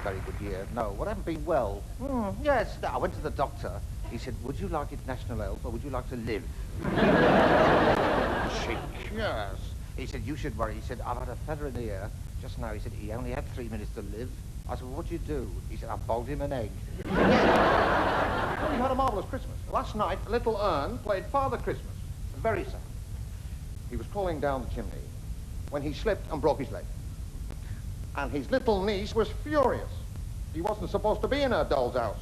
very good year. No, I haven't been well. Yes, no, I went to the doctor. He said, would you like international health or would you like to live? Cheek. Yes. He said, you should worry. He said, I've had a feather in the ear just now. He said, he only had 3 minutes to live. I said, well, what'd you do? He said, I boiled him an egg. You had a marvellous Christmas. Last night, little Ern played Father Christmas. Very sad. He was crawling down the chimney when he slipped and broke his leg. And his little niece was furious. He wasn't supposed to be in her doll's house.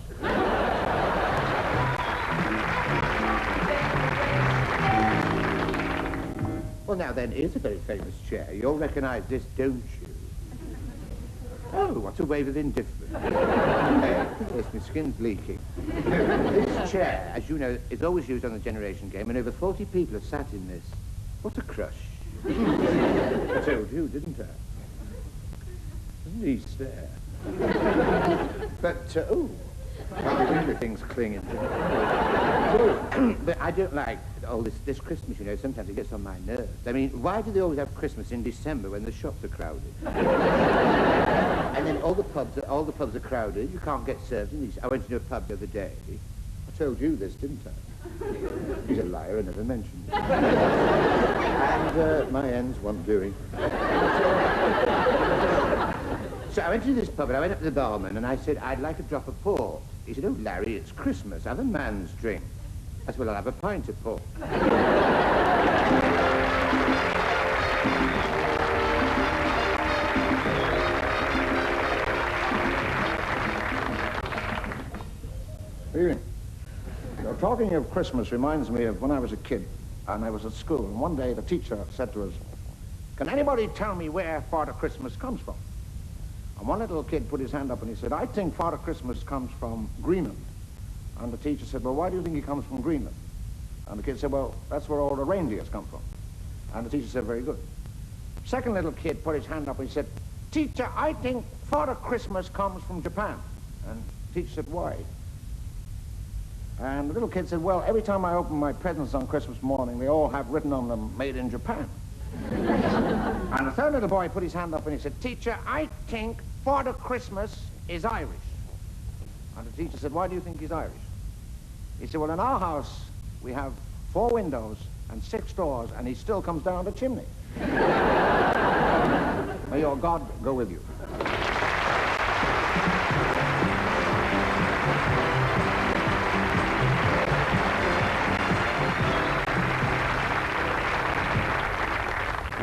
Well, now then, here's a very famous chair. You'll recognise this, don't you? Oh, what a wave of indifference. Yes, my skin's leaking. This chair, as you know, is always used on the Generation Game, and over 40 people have sat in this. What a crush. I told you, didn't I? Isn't he stare? But, oh, can't believe the thing's clinging to me. But I don't like all this Christmas, you know. Sometimes it gets on my nerves. I mean, why do they always have Christmas in December when the shops are crowded? And then all the pubs are crowded. You can't get served in these. I went to a pub the other day. I told you this, didn't I? He's a liar, I never mentioned it. And my ends want doing. So I went to this pub and I went up to the barman and I said, I'd like a drop of port. He said, oh, Larry, it's Christmas. Have a man's drink. I said, well, I'll have a pint of port. Evening. You know, talking of Christmas reminds me of when I was a kid and I was at school. And one day the teacher said to us, can anybody tell me where Father Christmas comes from? And one little kid put his hand up and he said, I think Father Christmas comes from Greenland. And the teacher said, well, why do you think he comes from Greenland? And the kid said, well, that's where all the reindeers come from. And the teacher said, very good. Second little kid put his hand up and he said, teacher, I think Father Christmas comes from Japan. And the teacher said, why? And the little kid said, well, every time I open my presents on Christmas morning, they all have written on them, made in Japan. And the third little boy put his hand up and he said, teacher, I think Father Christmas is Irish. And the teacher said, why do you think he's Irish? He said, well, in our house, we have 4 windows and 6 doors, and he still comes down the chimney. May your God go with you.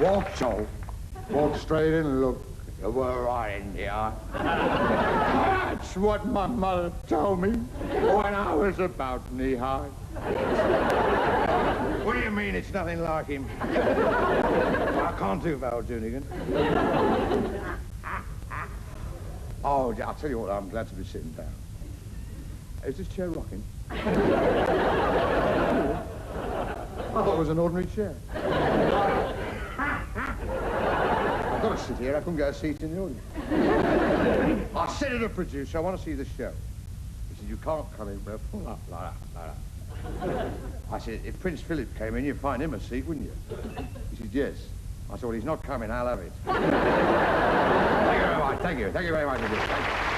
Walk so. Walk straight in and look. You were right in here. That's what my mother told me when I was about knee-high. What do you mean it's nothing like him? I can't do Val Doonigan. Oh, I'll tell you what, I'm glad to be sitting down. Is this chair rocking? I thought it was an ordinary chair. I've got to sit here. I couldn't get a seat in the audience. I said to the producer, I want to see the show. He said, you can't come in, but pull up like that. I said, if Prince Philip came in, you'd find him a seat, wouldn't you? He said, yes. I said, well, he's not coming. I'll have it. Thank you very much. Thank you. Thank you very much indeed. Thank you.